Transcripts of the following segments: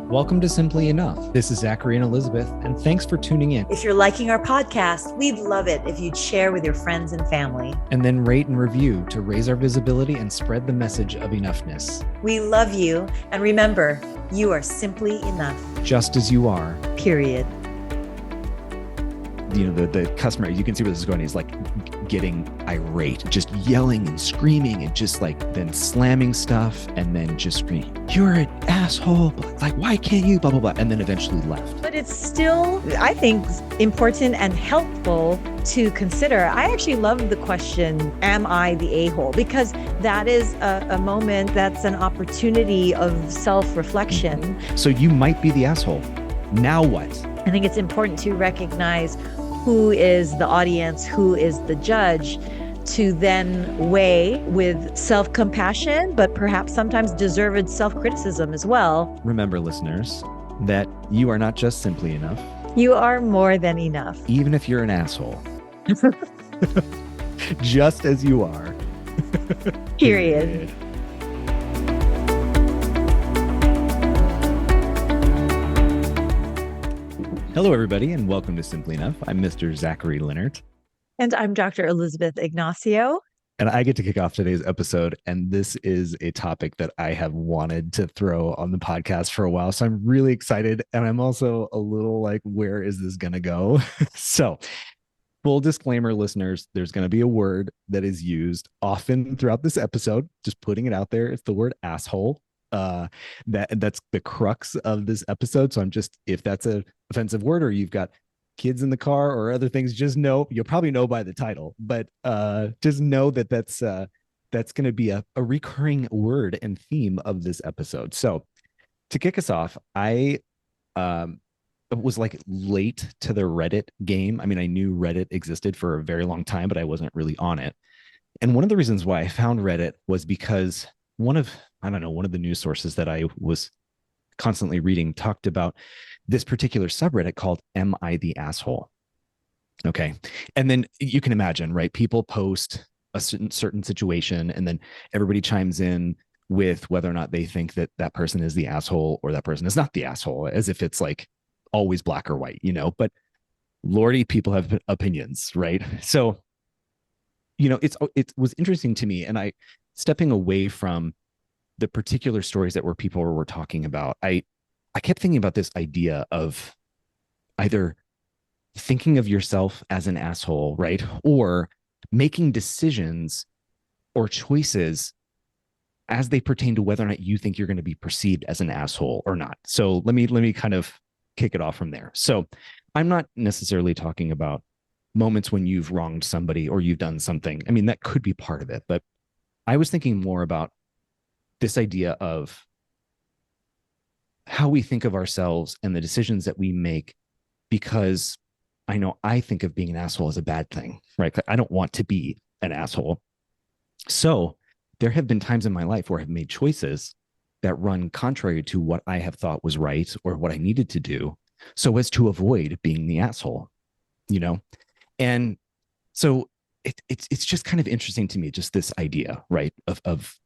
Welcome to Simply Enough. This is Zachary and Elizabeth, and thanks for tuning in. If you're liking our podcast, we'd love it if you'd share with your friends and family. And then rate and review to raise our visibility and spread the message of enoughness. We love you, and remember, you are simply enough. Just as you are. Period. You know, the customer, you can see where this is going. He's like getting irate, just yelling and screaming and just like then slamming stuff and then just screaming, "You're an asshole. Like, why can't you?" Blah, blah, blah. And then eventually left. But it's still, I think, important and helpful to consider. I actually love the question, am I the a-hole? Because that is a moment that's an opportunity of self-reflection. So you might be the asshole. Now what? I think it's important to recognize who is the audience, who is the judge, to then weigh with self-compassion, but perhaps sometimes deserved self-criticism as well. Remember, listeners, that you are not just simply enough. You are more than enough. Even if you're an asshole. Just as you are. Period. Hello, everybody, and welcome to Simply Enough. I'm Mr. Zachary Leonard. And I'm Dr. Elizabeth Ignacio. And I get to kick off today's episode. And this is a topic that I have wanted to throw on the podcast for a while. So I'm really excited. And I'm also a little like, where is this going to go? So full disclaimer, listeners, there's going to be a word that is used often throughout this episode. Just putting it out there. It's the word asshole. That's the crux of this episode. So I'm just, if that's a offensive word or you've got kids in the car or other things, just know, you'll probably know by the title, but just know that that's going to be a recurring word and theme of this episode. So to kick us off, I was like late to the Reddit game. I mean, I knew Reddit existed for a very long time, but I wasn't really on it. And one of the reasons why I found Reddit was because one of the news sources that I was constantly reading talked about this particular subreddit called "Am I the Asshole?" Okay. And then you can imagine, right? People post a certain situation and then everybody chimes in with whether or not they think that that person is the asshole or that person is not the asshole, as if it's like always black or white, you know, but Lordy, people have opinions, right? So, you know, it was interesting to me, and I, stepping away from the particular stories that people were talking about, I kept thinking about this idea of either thinking of yourself as an asshole, right? Or making decisions or choices as they pertain to whether or not you think you're going to be perceived as an asshole or not. So let me kind of kick it off from there. So I'm not necessarily talking about moments when you've wronged somebody or you've done something. I mean, that could be part of it, but I was thinking more about this idea of how we think of ourselves and the decisions that we make, because I know I think of being an asshole as a bad thing, right? I don't want to be an asshole. So there have been times in my life where I've made choices that run contrary to what I have thought was right or what I needed to do, so as to avoid being the asshole, you know? And so it's just kind of interesting to me, just this idea, right, of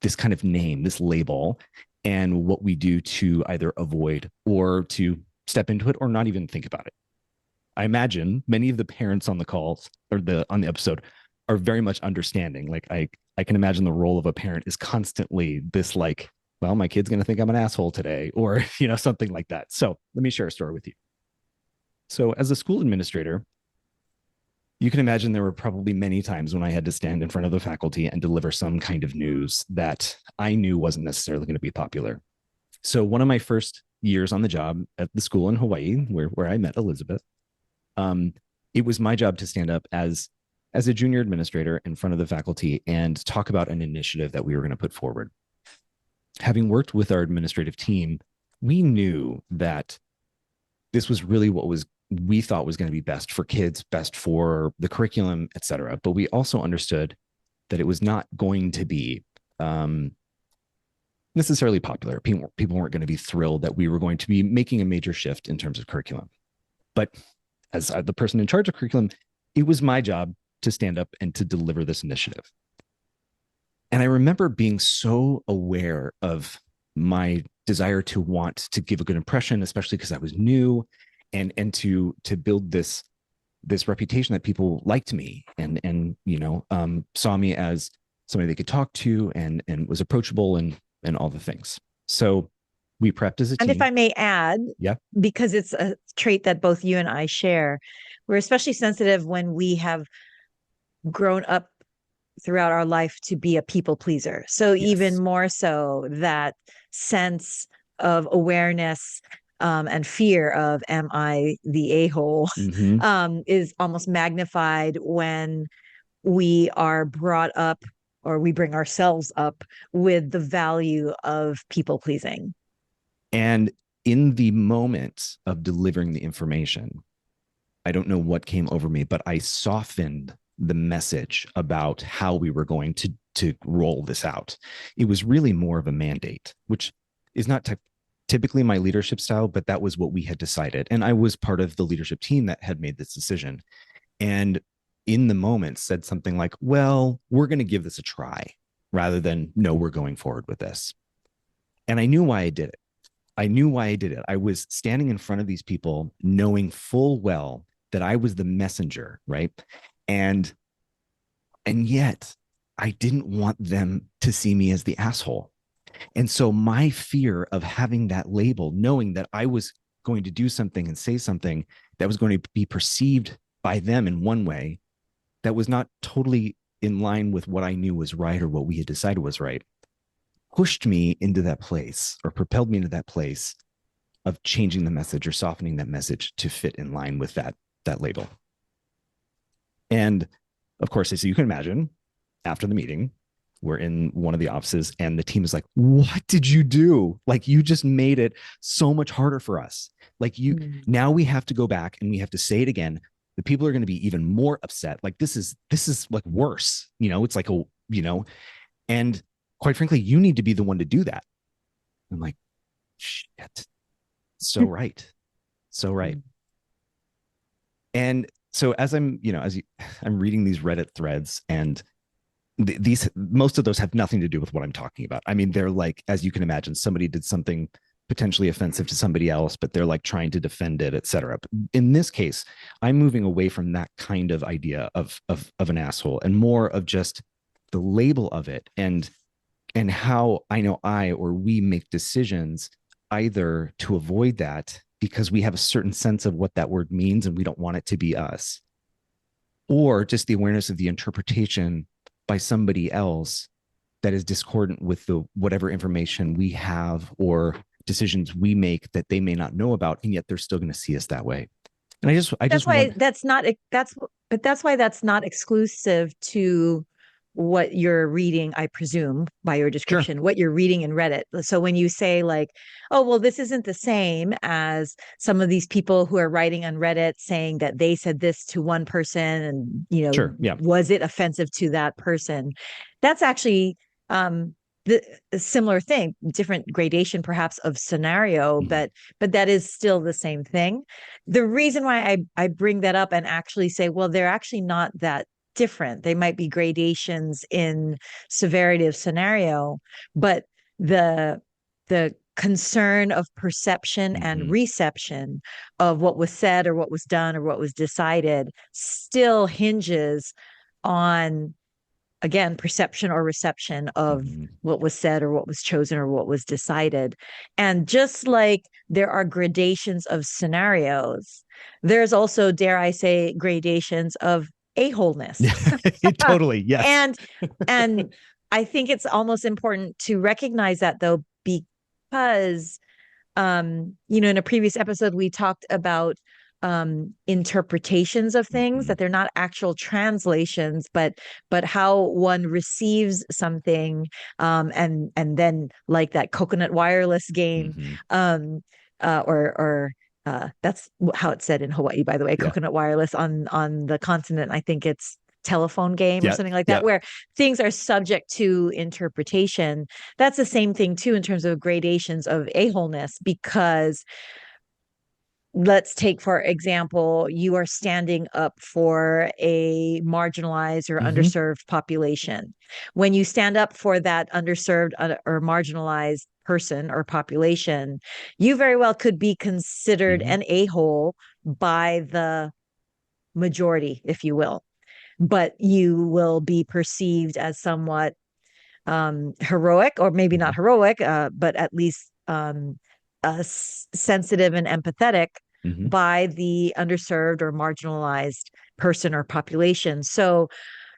this kind of name, this label, and what we do to either avoid or to step into it or not even think about it. I imagine many of the parents on the calls or on the episode are very much understanding. Like I can imagine the role of a parent is constantly this like, well, my kid's going to think I'm an asshole today, or, you know, something like that. So let me share a story with you. So as a school administrator, you can imagine there were probably many times when I had to stand in front of the faculty and deliver some kind of news that I knew wasn't necessarily going to be popular. So one of my first years on the job at the school in Hawaii, where I met Elizabeth, it was my job to stand up as a junior administrator in front of the faculty and talk about an initiative that we were going to put forward. Having worked with our administrative team, we knew that this was really what we thought was going to be best for kids, best for the curriculum, et cetera. But we also understood that it was not going to be necessarily popular. People weren't going to be thrilled that we were going to be making a major shift in terms of curriculum. But as the person in charge of curriculum, it was my job to stand up and to deliver this initiative. And I remember being so aware of my desire to want to give a good impression, especially because I was new, and to build this reputation that people liked me and saw me as somebody they could talk to and was approachable and all the things. So we prepped as a And if team. I may add, Yeah. because it's a trait that both you and I share, we're especially sensitive when we have grown up throughout our life to be a people pleaser. So even Yes. more so, that sense of awareness and fear of am I the a-hole Mm-hmm. is almost magnified when we are brought up or we bring ourselves up with the value of people pleasing. And in the moment of delivering the information, I don't know what came over me, but I softened the message about how we were going to roll this out. It was really more of a mandate, which is not typically my leadership style, but that was what we had decided. And I was part of the leadership team that had made this decision. And in the moment said something like, well, we're going to give this a try rather than, no, we're going forward with this. And I knew why I did it. I knew why I did it. I was standing in front of these people knowing full well that I was the messenger, right? And yet I didn't want them to see me as the asshole. And so my fear of having that label, knowing that I was going to do something and say something that was going to be perceived by them in one way that was not totally in line with what I knew was right or what we had decided was right, pushed me into that place or propelled me into that place of changing the message or softening that message to fit in line with that label. And of course, as you can imagine, after the meeting, we're in one of the offices and the team is like, what did you do? Like, you just made it so much harder for us. Like, now we have to go back and we have to say it again. The people are going to be even more upset. Like, this is like worse, it's like and quite frankly, you need to be the one to do that. I'm like, shit. So right. So right. And so as I'm reading these Reddit threads, and these, most of those have nothing to do with what I'm talking about. I mean, they're like, as you can imagine, somebody did something potentially offensive to somebody else, but they're like trying to defend it, etc. In this case, I'm moving away from that kind of idea of an asshole and more of just the label of it and how I know I or we make decisions either to avoid that because we have a certain sense of what that word means and we don't want it to be us, or just the awareness of the interpretation by somebody else that is discordant with the whatever information we have or decisions we make that they may not know about, and yet they're still going to see us that way. And that's why that's not exclusive to what you're reading, I presume, by your description, sure. what you're reading in Reddit. So when you say like, oh, well, this isn't the same as some of these people who are writing on Reddit saying that they said this to one person and, Sure. Yeah. was it offensive to that person? That's actually the similar thing, different gradation perhaps of scenario, but that is still the same thing. The reason why I bring that up and actually say, well, they're actually not that different. They might be gradations in severity of scenario, but the concern of perception and reception of what was said or what was done or what was decided still hinges on, again, perception or reception of what was said or what was chosen or what was decided. And just like there are gradations of scenarios, there's also, dare I say, gradations of a-holeness. Totally. Yes. And I think it's almost important to recognize that, though, because in a previous episode we talked about interpretations of things, that they're not actual translations, but how one receives something, and then, like that coconut wireless game, or that's how it's said in Hawaii, by the way, coconut wireless. On the continent, I think it's telephone game or something like that, where things are subject to interpretation. That's the same thing too in terms of gradations of a-holeness, because let's take, for example, you are standing up for a marginalized or underserved population. When you stand up for that underserved or marginalized person or population, you very well could be considered Mhm. an a-hole by the majority, if you will, but you will be perceived as somewhat heroic, or maybe not Mhm. heroic, but at least sensitive and empathetic Mhm. by the underserved or marginalized person or population. So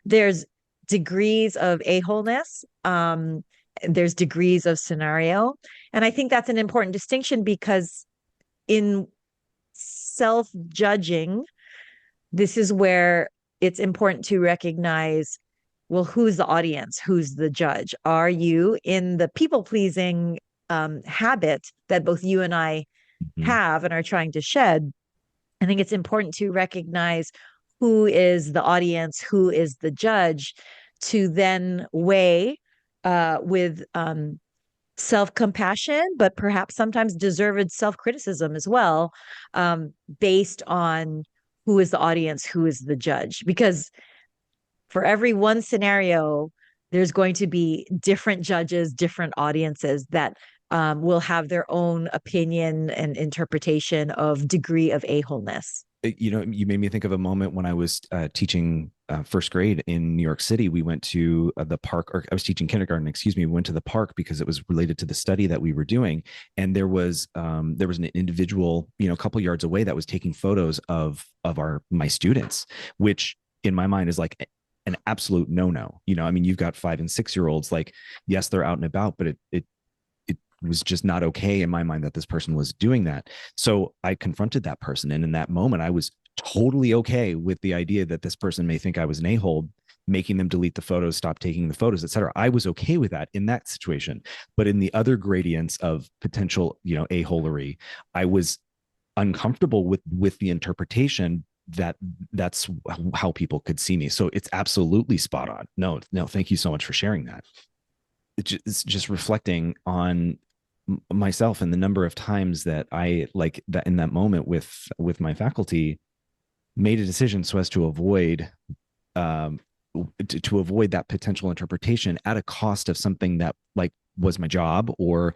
there's degrees of a-wholeness. There's degrees of scenario. And I think that's an important distinction because in self-judging, this is where it's important to recognize, well, who's the audience? Who's the judge? Are you in the people pleasing habit that both you and I Mhm. have and are trying to shed? I think it's important to recognize who is the audience, who is the judge, to then weigh with self compassion, but perhaps sometimes deserved self criticism as well, based on who is the audience, who is the judge. Because for every one scenario, there's going to be different judges, different audiences that will have their own opinion and interpretation of degree of a-wholeness. You made me think of a moment when I was teaching first grade in New York City. We went to the park, or I was teaching kindergarten, excuse me. We went to the park because it was related to the study that we were doing. And there was an individual, a couple yards away that was taking photos of my students, which in my mind is like an absolute no-no. I mean, you've got 5 and 6 year olds, like, yes, they're out and about, but it was just not okay in my mind that this person was doing that. So I confronted that person. And in that moment, I was totally okay with the idea that this person may think I was an a-hole, making them delete the photos, stop taking the photos, etc. I was okay with that in that situation. But in the other gradients of potential, a-holery, I was uncomfortable with the interpretation that that's how people could see me. So it's absolutely spot on. No, no, thank you so much for sharing that. It's just reflecting on myself and the number of times that I, like, that in that moment with my faculty, made a decision so as to avoid um to avoid that potential interpretation at a cost of something that, like, was my job, or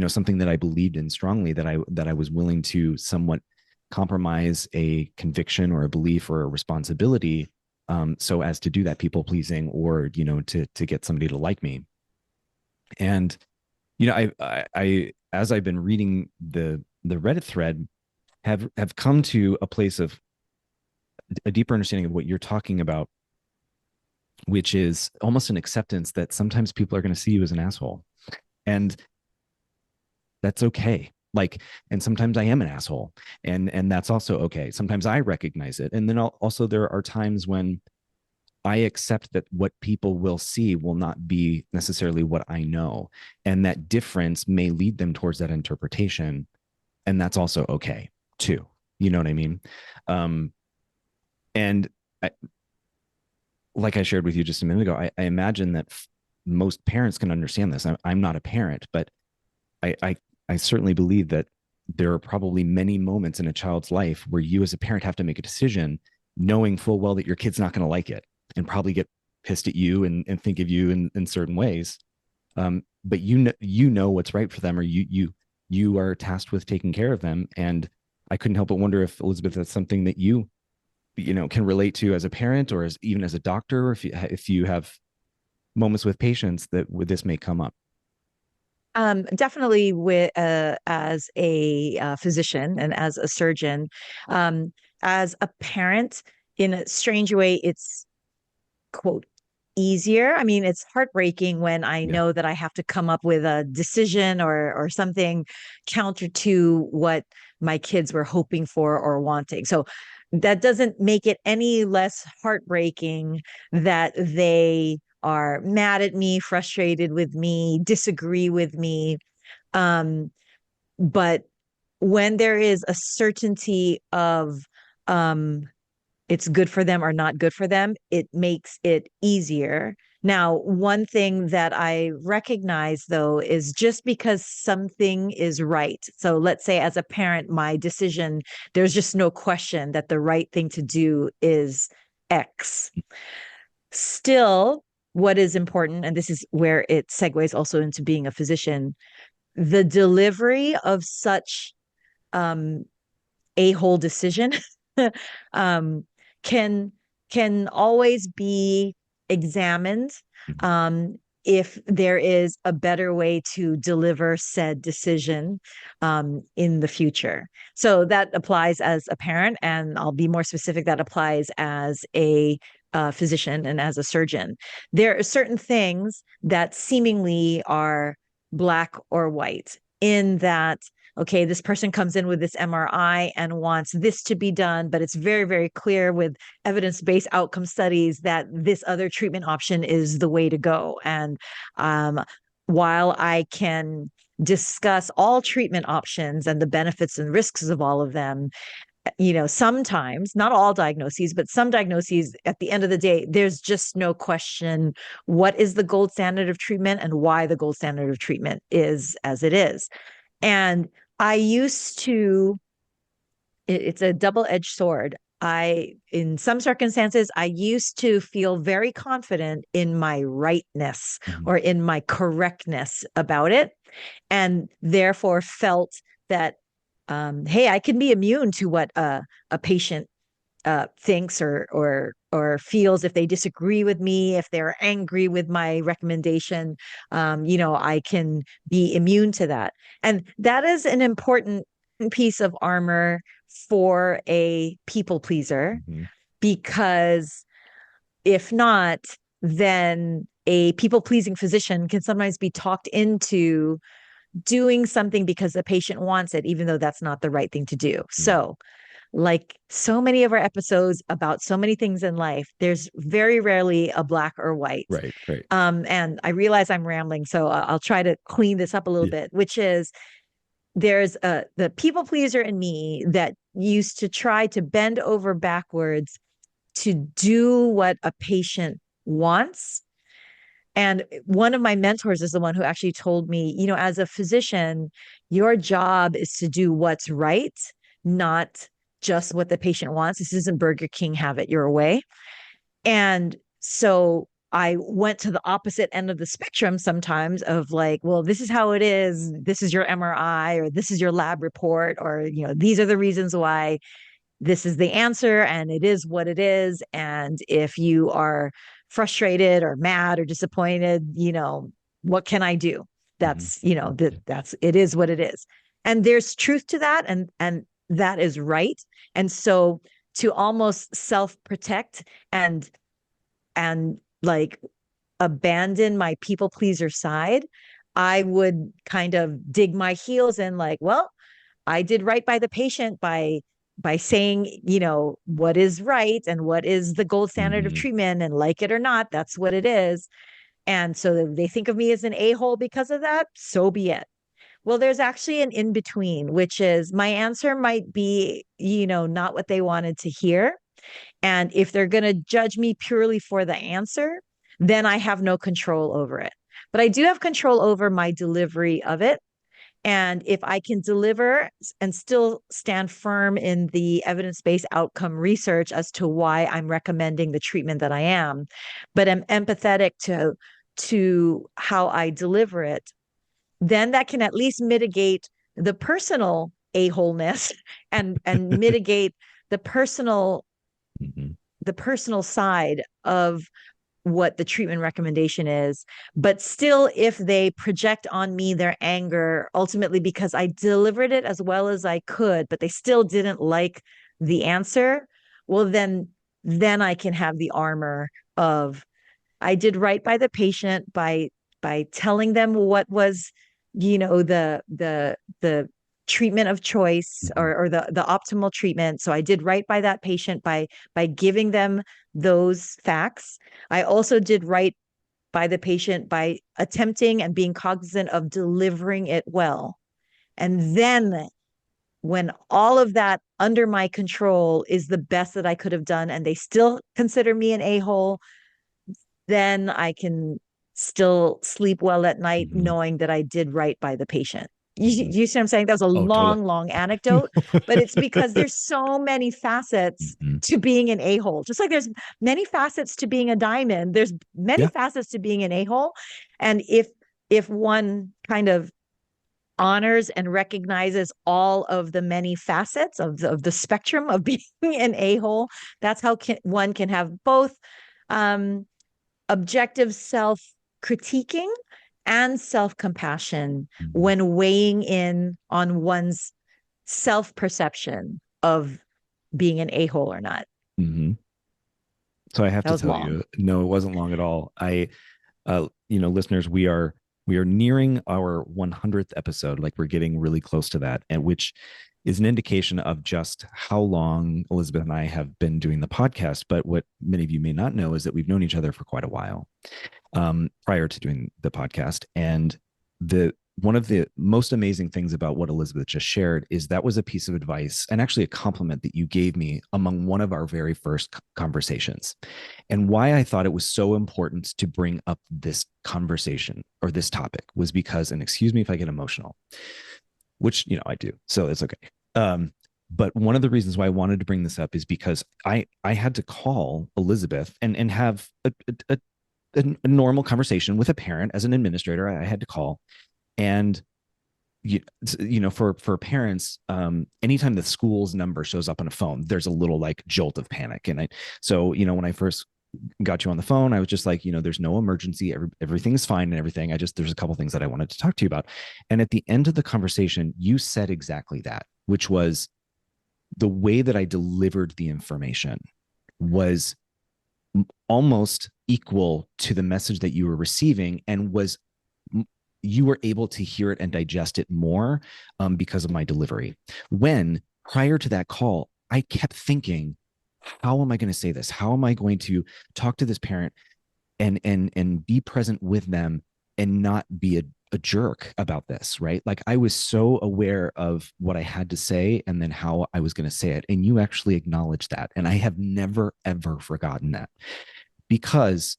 something that I believed in strongly, that I was willing to somewhat compromise a conviction or a belief or a responsibility, so as to do that people pleasing, or to get somebody to like me. And I as I've been reading the Reddit thread, have come to a place of a deeper understanding of what you're talking about, which is almost an acceptance that sometimes people are going to see you as an asshole, and that's okay. Like, and sometimes I am an asshole, and that's also okay. Sometimes I recognize it, and then also there are times when I accept that what people will see will not be necessarily what I know. And that difference may lead them towards that interpretation. And that's also okay too. You know what I mean? Um, and I, like I shared with you just a minute ago, I imagine that most parents can understand this. I'm not a parent, but I, I, I certainly believe that there are probably many moments in a child's life where you as a parent have to make a decision knowing full well that your kid's not going to like it and probably get pissed at you and think of you in certain ways. But you know what's right for them, or you are tasked with taking care of them. And I couldn't help but wonder if, Elizabeth, that's something that you can relate to as a parent, or as even as a doctor, or if you have moments with patients that this may come up. Definitely with as a physician and as a surgeon, um, as a parent, in a strange way, it's quote easier. I mean, it's heartbreaking when I Yeah. know that I have to come up with a decision or something counter to what my kids were hoping for or wanting. So that doesn't make it any less heartbreaking that they are mad at me, frustrated with me, disagree with me. Um, but when there is a certainty of um, it's good for them or not good for them, it makes it easier. Now, one thing that I recognize though is just because something is right. So let's say as a parent, my decision, there's just no question that the right thing to do is X. Still, what is important, and this is where it segues also into being a physician, the delivery of such um, a-hole decision um, can can always be examined if there is a better way to deliver said decision in the future. So that applies as a parent, and I'll be more specific, that applies as a physician and as a surgeon. There are certain things that seemingly are black or white, in that, okay, this person comes in with this MRI and wants this to be done, but it's very, very clear with evidence-based outcome studies that this other treatment option is the way to go. And while I can discuss all treatment options and the benefits and risks of all of them, sometimes, not all diagnoses, but some diagnoses, at the end of the day, there's just no question what is the gold standard of treatment and why the gold standard of treatment is as it is. And I used to, it's a double-edged sword. In some circumstances, I used to feel very confident in my rightness or in my correctness about it, and therefore felt that, hey, I can be immune to what a patient thinks or feels if they disagree with me, if they're angry with my recommendation. I can be immune to that. And that is an important piece of armor for a people pleaser, because if not, then a people pleasing physician can sometimes be talked into doing something because the patient wants it, even though that's not the right thing to do. So, like so many of our episodes about so many things in life, there's very rarely a black or white. Right. And I realize I'm rambling, so I'll try to clean this up a little bit, which is, there's the people pleaser in me that used to try to bend over backwards to do what a patient wants. And one of my mentors is the one who actually told me, as a physician, your job is to do what's right, not just what the patient wants. This isn't Burger King, have it your way. And so I went to the opposite end of the spectrum sometimes, of like, well, this is how it is. This is your MRI, or this is your lab report, or, these are the reasons why this is the answer, and it is what it is. And if you are frustrated or mad or disappointed, what can I do? That's, that's, it is what it is. And there's truth to that. And that is right. And so to almost self-protect and like abandon my people pleaser side, I would kind of dig my heels in, like, well, I did right by the patient by saying, what is right and what is the gold standard of treatment, and like it or not, that's what it is. And so they think of me as an a-hole because of that, so be it. Well, there's actually an in between, which is my answer might be, not what they wanted to hear. And if they're going to judge me purely for the answer, then I have no control over it. But I do have control over my delivery of it. And if I can deliver and still stand firm in the evidence-based outcome research as to why I'm recommending the treatment that I am, but I'm empathetic to how I deliver it, then that can at least mitigate the personal a-holeness and mitigate the personal side of what the treatment recommendation is. But still, if they project on me their anger, ultimately because I delivered it as well as I could, but they still didn't like the answer, well, then I can have the armor of, I did right by the patient by telling them what was, the treatment of choice, or the optimal treatment. So I did right by that patient by giving them those facts. I also did right by the patient by attempting and being cognizant of delivering it well. And then when all of that under my control is the best that I could have done, and they still consider me an a-hole, then I can still sleep well at night knowing that I did right by the patient. You see what I'm saying? That was a long anecdote, but it's because there's so many facets to being an a-hole. Just like there's many facets to being a diamond, there's many facets to being an a-hole. And if one kind of honors and recognizes all of the many facets of the spectrum of being an a-hole. That's how one can have both objective self-critiquing and self-compassion Mhm. when weighing in on one's self-perception of being an a-hole or not. Mhm. So I have That to was tell long. you, no, it wasn't long at all. Listeners, we are nearing our 100th episode. Like we're getting really close to that, and which is an indication of just how long Elizabeth and I have been doing the podcast. But what many of you may not know is that we've known each other for quite a while prior to doing the podcast. And the one of the most amazing things about what Elizabeth just shared is that was a piece of advice and actually a compliment that you gave me among one of our very first conversations. And why I thought it was so important to bring up this conversation or this topic was because, and excuse me if I get emotional, which, I do. So it's okay. But one of the reasons why I wanted to bring this up is because I had to call Elizabeth and have a normal conversation with a parent as an administrator. I had to call, and for parents, anytime the school's number shows up on a phone, there's a little like jolt of panic. And when I first got you on the phone, I was just like, there's no emergency, everything is fine and everything. There's a couple things that I wanted to talk to you about. And at the end of the conversation, you said exactly that, which was the way that I delivered the information was almost equal to the message that you were receiving, and you were able to hear it and digest it more because of my delivery. When prior to that call, I kept thinking, how am I going to say this? How am I going to talk to this parent and be present with them and not be a jerk about this, right? Like I was so aware of what I had to say and then how I was going to say it. And you actually acknowledged that. And I have never, ever forgotten that, because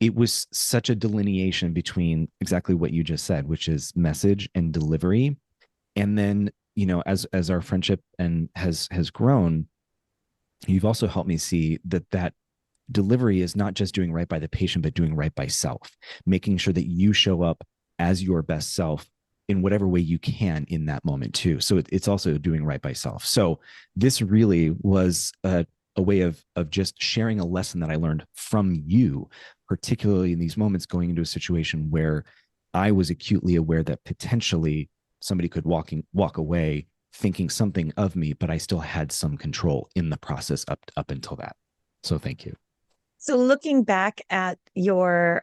it was such a delineation between exactly what you just said, which is message and delivery. And then, as our friendship has grown, you've also helped me see that delivery is not just doing right by the patient, but doing right by self, making sure that you show up as your best self in whatever way you can in that moment too. So it's also doing right by self. So this really was a way of just sharing a lesson that I learned from you, particularly in these moments going into a situation where I was acutely aware that potentially somebody could walk away thinking something of me, but I still had some control in the process up until that. So thank you. So looking back at your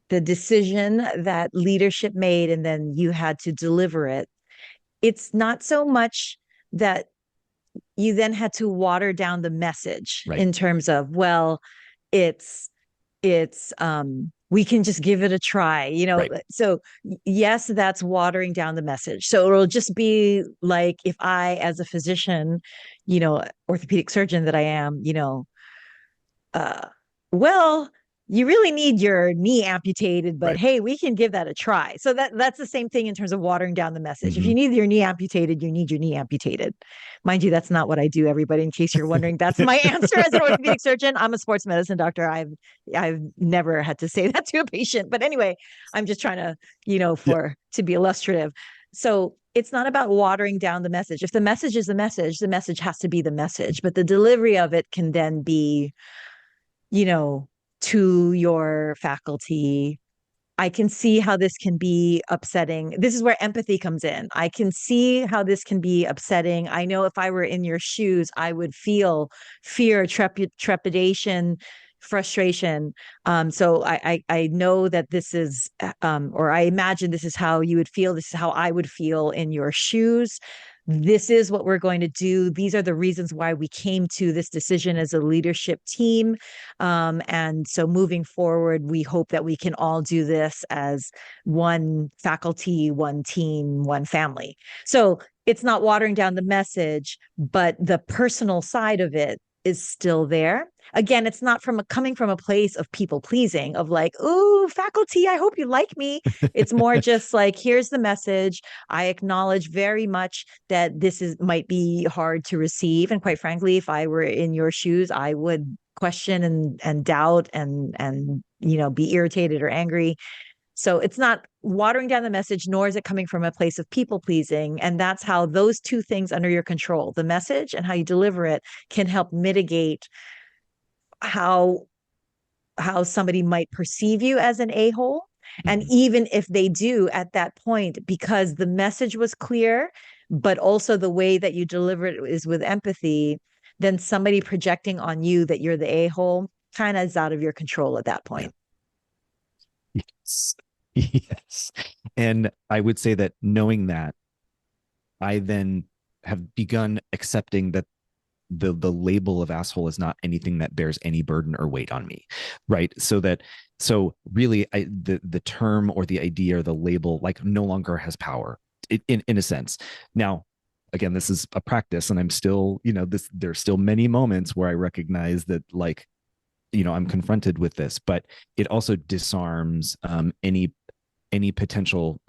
the decision that leadership made and then you had to deliver it, it's not so much that you then had to water down the message Right. in terms of, well, it's we can just give it a try, Right. So yes, that's watering down the message. So it'll just be like if I, as a physician, orthopedic surgeon that I am, uh, well, you really need your knee amputated, but Right. hey, we can give that a try. So that's the same thing in terms of watering down the message. If Mm-hmm. you need your knee amputated, you need your knee amputated. Mind you, that's not what I do, everybody, in case you're wondering. That's my answer as an orthopedic surgeon. I'm a sports medicine doctor. I've never had to say that to a patient. But anyway, I'm just trying to, to be illustrative. So it's not about watering down the message. If the message is the message has to be the message, but the delivery of it can then be, to your faculty. I can see how this can be upsetting. This is where empathy comes in. I can see how this can be upsetting. I know if I were in your shoes, I would feel fear, trepidation, frustration. So I know that this is, or I imagine this is how you would feel. This is how I would feel in your shoes. This is what we're going to do. These are the reasons why we came to this decision as a leadership team. And so moving forward, we hope that we can all do this as one faculty, one team, one family. So it's not watering down the message, but the personal side of it is still there. Again, it's not coming from a place of people pleasing, of like, ooh, faculty, I hope you like me. It's more just like, here's the message. I acknowledge very much that might be hard to receive. And quite frankly, if I were in your shoes, I would question and doubt and be irritated or angry. So it's not watering down the message, nor is it coming from a place of people pleasing. And that's how those two things under your control, the message and how you deliver it, can help mitigate how somebody might perceive you as an a-hole. And Mhm. even if they do at that point, because the message was clear, but also the way that you deliver it is with empathy, then somebody projecting on you that you're the a-hole kind of is out of your control at that Yeah. point. Yes. Yes. And I would say that knowing that, I then have begun accepting that the label of asshole is not anything that bears any burden or weight on me, right? So really, the term or the idea or the label like no longer has power in a sense. Now, again, this is a practice, and I'm still, there's still many moments where I recognize that, like, I'm confronted with this, but it also disarms any potential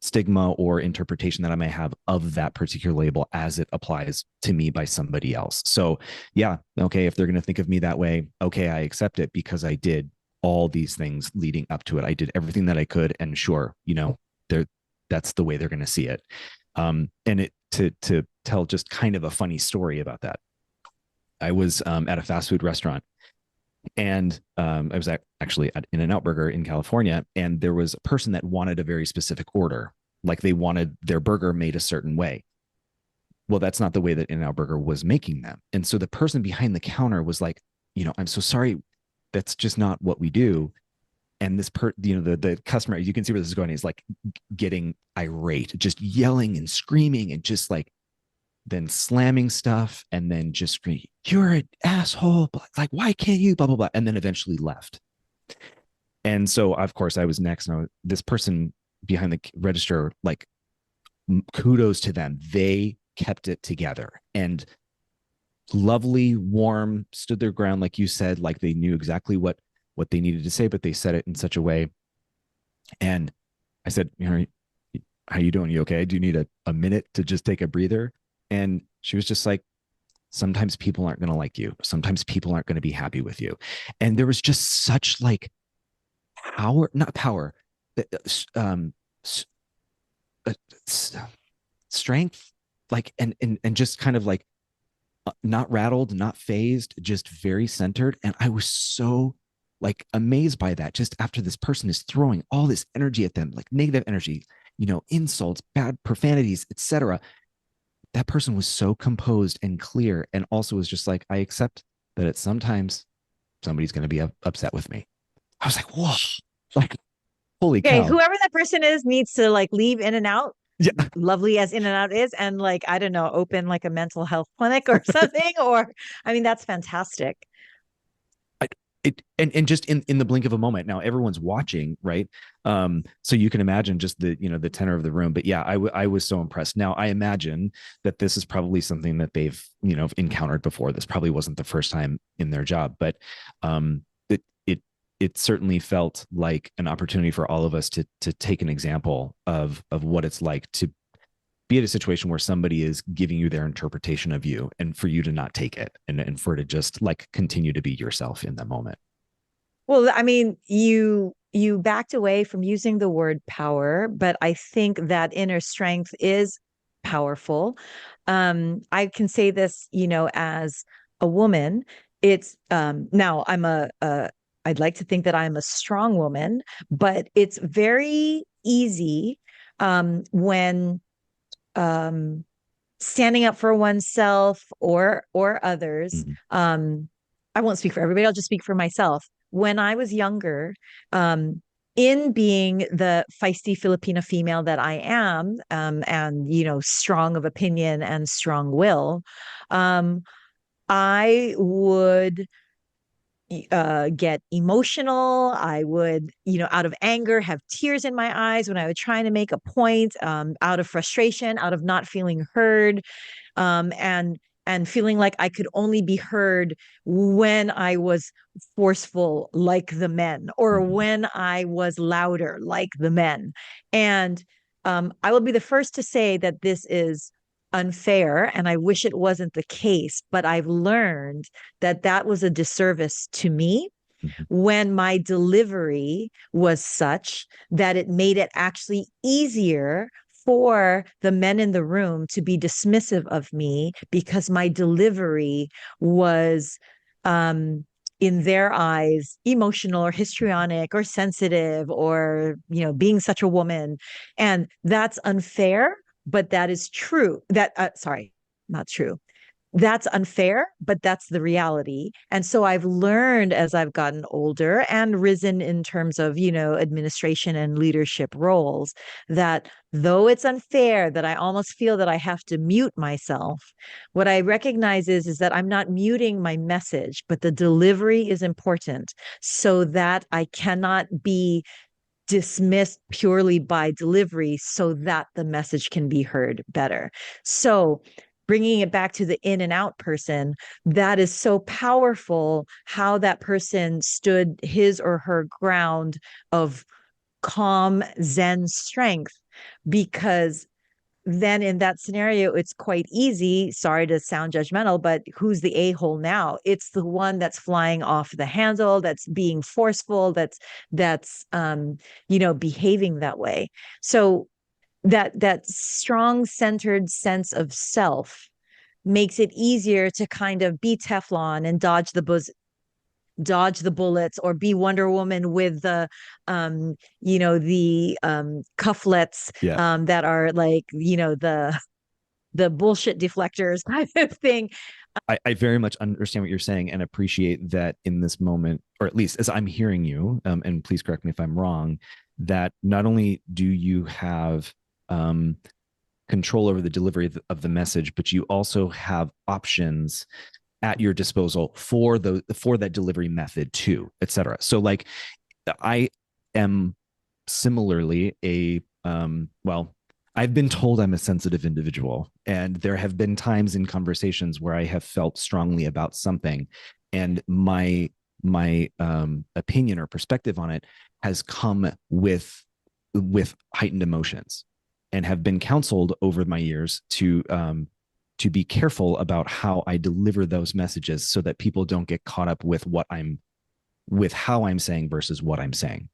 stigma or interpretation that I may have of that particular label as it applies to me by somebody else. So, yeah, okay, if they're going to think of me that way, okay, I accept it because I did all these things leading up to it. I did everything that I could, and sure, they're that's the way they're going to see it. And it to tell just kind of a funny story about that. I was at a fast food restaurant, and I was actually at In-N-Out Burger in California, and there was a person that wanted a very specific order, like they wanted their burger made a certain way. Well, that's not the way that In-N-Out Burger was making them, and so the person behind the counter was like, I'm so sorry, that's just not what we do. And the customer, you can see where this is going. He's like getting irate, just yelling and screaming, and just like then slamming stuff, and then just screaming, "You're an asshole! Like, why can't you?" Blah blah blah, and then eventually left. And so, of course, I was next. And this person behind the register, like, kudos to them. They kept it together and lovely, warm, stood their ground, like you said, like they knew exactly what they needed to say, but they said it in such a way. And I said, how you doing? You okay? Do you need a minute to just take a breather? And she was just like, sometimes people aren't going to like you. Sometimes people aren't going to be happy with you. And there was just such like power, not power, um, uh, strength, like, and just kind of like not rattled, not phased, just very centered. And I was so like amazed by that. Just after this person is throwing all this energy at them, like negative energy, insults, bad profanities, etc. That person was so composed and clear, and also was just like, I accept that at sometimes somebody's going to be upset with me. I was like, whoa, like, holy Okay, cow. whoever that person is needs to like leave In-N-Out, Yeah. lovely as In-N-Out is, and like, I don't know, open like a mental health clinic or something. Or, I mean, that's fantastic. I, and just in the blink of a moment, now everyone's watching, right? So you can imagine just the tenor of the room. But yeah, I was so impressed. Now I imagine that this is probably something that they've encountered before. This probably wasn't the first time in their job, but it certainly felt like an opportunity for all of us to take an example of what it's like to be at a situation where somebody is giving you their interpretation of you, and for you to not take it, and for it to just like continue to be yourself in that moment. Well, I mean, you backed away from using the word power, but I think that inner strength is powerful. I can say this, as a woman. It's now I'd like to think that I'm a strong woman, but it's very easy when um standing up for oneself or others. Mm-hmm. I won't speak for everybody, I'll just speak for myself. When I was younger, in being the feisty Filipina female that I am, and strong of opinion and strong will, I would get emotional. I would, out of anger, have tears in my eyes when I would try to make a point, out of frustration, out of not feeling heard, and feeling like I could only be heard when I was forceful like the men, or Mm-hmm. when I was louder like the men. And I will be the first to say that this is unfair, and I wish it wasn't the case, but I've learned that that was a disservice to me. Mhm. when my delivery was such that it made it actually easier for the men in the room to be dismissive of me because my delivery was in their eyes emotional or histrionic or sensitive or being such a woman. And that's unfair, but that is true. That sorry, not true. That's unfair, but that's the reality. And so I've learned as I've gotten older and risen in terms of, administration and leadership roles, that though it's unfair, that I almost feel that I have to mute myself, what I recognize is that I'm not muting my message, but the delivery is important so that I cannot be dismissed purely by delivery so that the message can be heard better. So, bringing it back to the in and out person, that is so powerful how that person stood his or her ground of calm, Zen strength, because then in that scenario, it's quite easy. Sorry to sound judgmental, but who's the a-hole now? It's the one that's flying off the handle, that's being forceful, that's behaving that way. So that strong centered sense of self makes it easier to kind of be Teflon and dodge the bullets, or be Wonder Woman with the cufflets Yeah. that are like, the bullshit deflectors kind of thing. I very much understand what you're saying and appreciate that in this moment, or at least as I'm hearing you, and please correct me if I'm wrong, that not only do you have control over the delivery of the message, but you also have options at your disposal for that delivery method too, et cetera. So like I am similarly well, I've been told I'm a sensitive individual, and there have been times in conversations where I have felt strongly about something, and my opinion or perspective on it has come with heightened emotions, and have been counseled over my years to be careful about how I deliver those messages so that people don't get caught up with how I'm saying versus what I'm saying.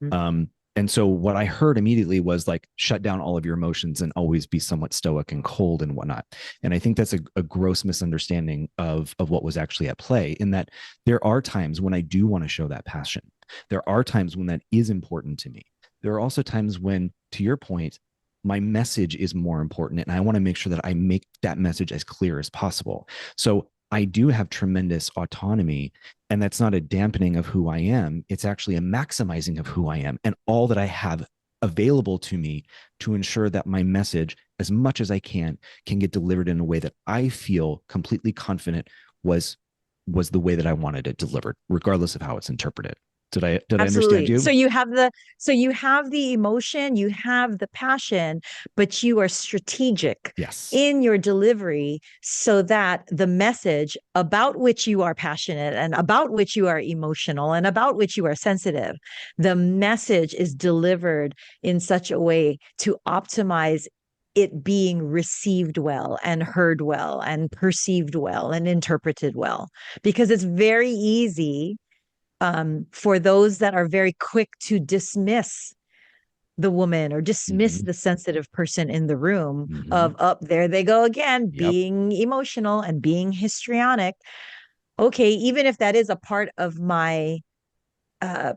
Mm-hmm. And so what I heard immediately was like, shut down all of your emotions and always be somewhat stoic and cold and whatnot. And I think that's a gross misunderstanding of what was actually at play, in that there are times when I do want to show that passion. There are times when that is important to me. There are also times when, to your point, my message is more important, and I want to make sure that I make that message as clear as possible. So I do have tremendous autonomy, and that's not a dampening of who I am. It's actually a maximizing of who I am and all that I have available to me to ensure that my message, as much as I can get delivered in a way that I feel completely confident was the way that I wanted it delivered, regardless of how it's interpreted. Did I understand Absolutely. you? So you have the emotion, you have the passion, but you are strategic Yes. in your delivery so that the message about which you are passionate and about which you are emotional and about which you are sensitive, the message is delivered in such a way to optimize it being received well and heard well and perceived well and interpreted well. Because it's very easy for those that are very quick to dismiss the woman or dismiss Mm-hmm. the sensitive person in the room, Mm-hmm. of up there they go again, Yep. being emotional and being histrionic. Okay, even if that is a part of my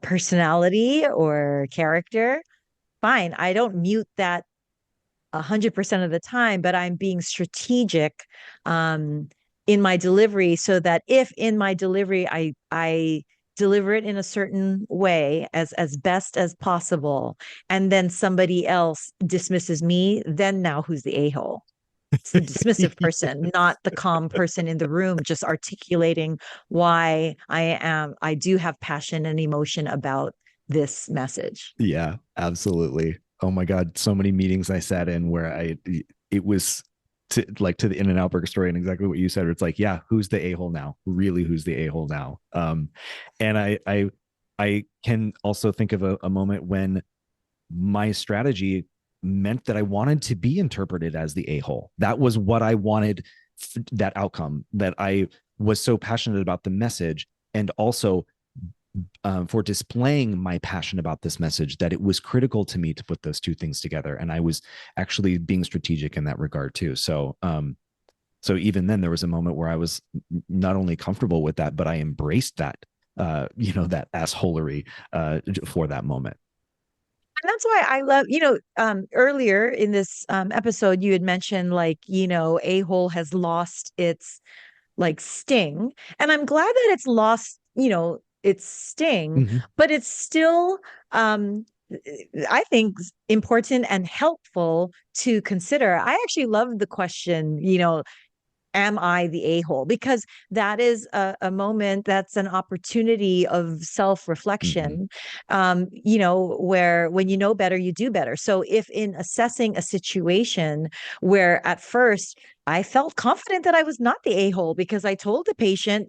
personality or character, fine. I don't mute that 100% of the time, but I'm being strategic in my delivery so that if in my delivery I deliver it in a certain way as best as possible, and then somebody else dismisses me, then now who's the a-hole? It's the dismissive person, not the calm person in the room, just articulating why I do have passion and emotion about this message. Yeah, absolutely. Oh my God, so many meetings I sat in where it was to the In-N-Out Burger story, and exactly what you said. It's like, yeah, who's the a-hole now? Really, who's the a-hole now? And I can also think of a moment when my strategy meant that I wanted to be interpreted as the a-hole. That was what I wanted, that outcome, that I was so passionate about the message, and also for displaying my passion about this message, that it was critical to me to put those two things together. And I was actually being strategic in that regard too. So even then there was a moment where I was not only comfortable with that, but I embraced that, that assholery for that moment. And that's why I love, earlier in this episode, you had mentioned like, a-hole has lost its like sting. And I'm glad that it's lost, its sting, Mm-hmm. but it's still, I think, important and helpful to consider. I actually love the question, am I the a-hole? Because that is a moment that's an opportunity of Mm-hmm. self-reflection, where when you know better, you do better. So if in assessing a situation where at first I felt confident that I was not the a-hole because I told the patient,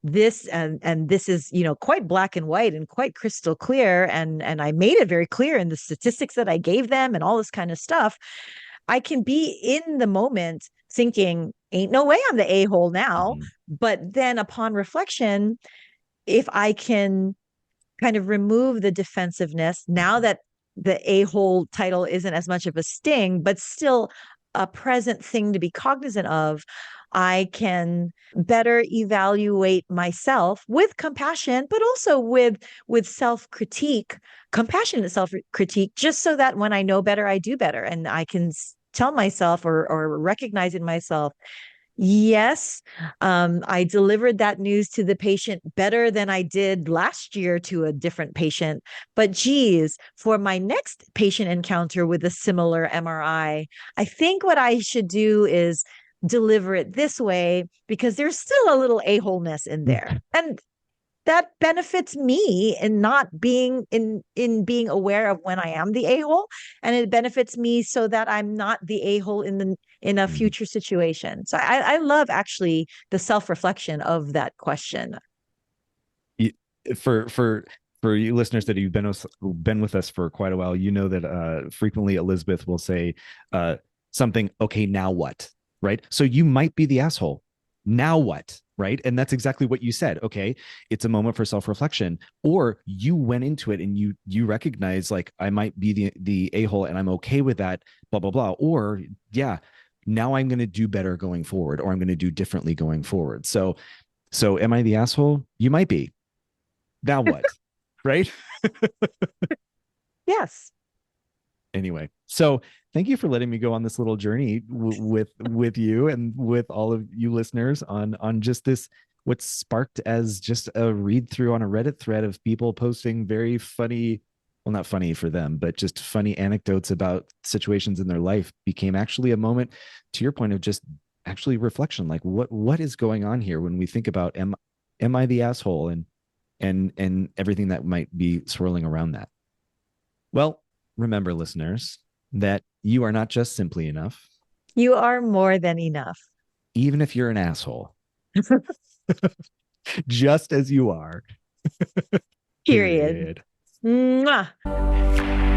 this and this is, quite black and white and quite crystal clear. And I made it very clear in the statistics that I gave them and all this kind of stuff. I can be in the moment thinking, ain't no way I'm the a-hole now. Mm-hmm. But then upon reflection, if I can kind of remove the defensiveness, now Mm-hmm. that the a-hole title isn't as much of a sting, but still a present thing to be cognizant of, I can better evaluate myself with compassion, but also with self-critique, compassionate self-critique, just so that when I know better, I do better. And I can tell myself or recognize in myself, yes, I delivered that news to the patient better than I did last year to a different patient. But geez, for my next patient encounter with a similar MRI, I think what I should do is deliver it this way because there's still a little a-holeness in there. And that benefits me in not being in being aware of when I am the a-hole, and it benefits me so that I'm not the a-hole in a Mm-hmm. future situation. So I love actually the self-reflection of that question. For you listeners that you've been with us for quite a while, you know that frequently Elizabeth will say something. Okay, now what? Right. So you might be the asshole. Now what? Right. And that's exactly what you said. Okay, it's a moment for self-reflection, or you went into it and you recognize like I might be the a-hole and I'm okay with that. Blah blah blah. Or yeah, now I'm going to do better going forward, or I'm going to do differently going forward. So am I the asshole? You might be. Now what? Right? Yes. Anyway, so thank you for letting me go on this little journey with you and with all of you listeners on just this, what's sparked as just a read through on a Reddit thread of people posting very funny, well, not funny for them, but just funny anecdotes about situations in their life, became actually a moment, to your point, of just actually reflection. Like what is going on here when we think about am I the asshole, and everything that might be swirling around that. Well, remember, listeners, that you are not just simply enough, You are more than enough. even if you're an asshole, just as you are. Period. Period. Mwah.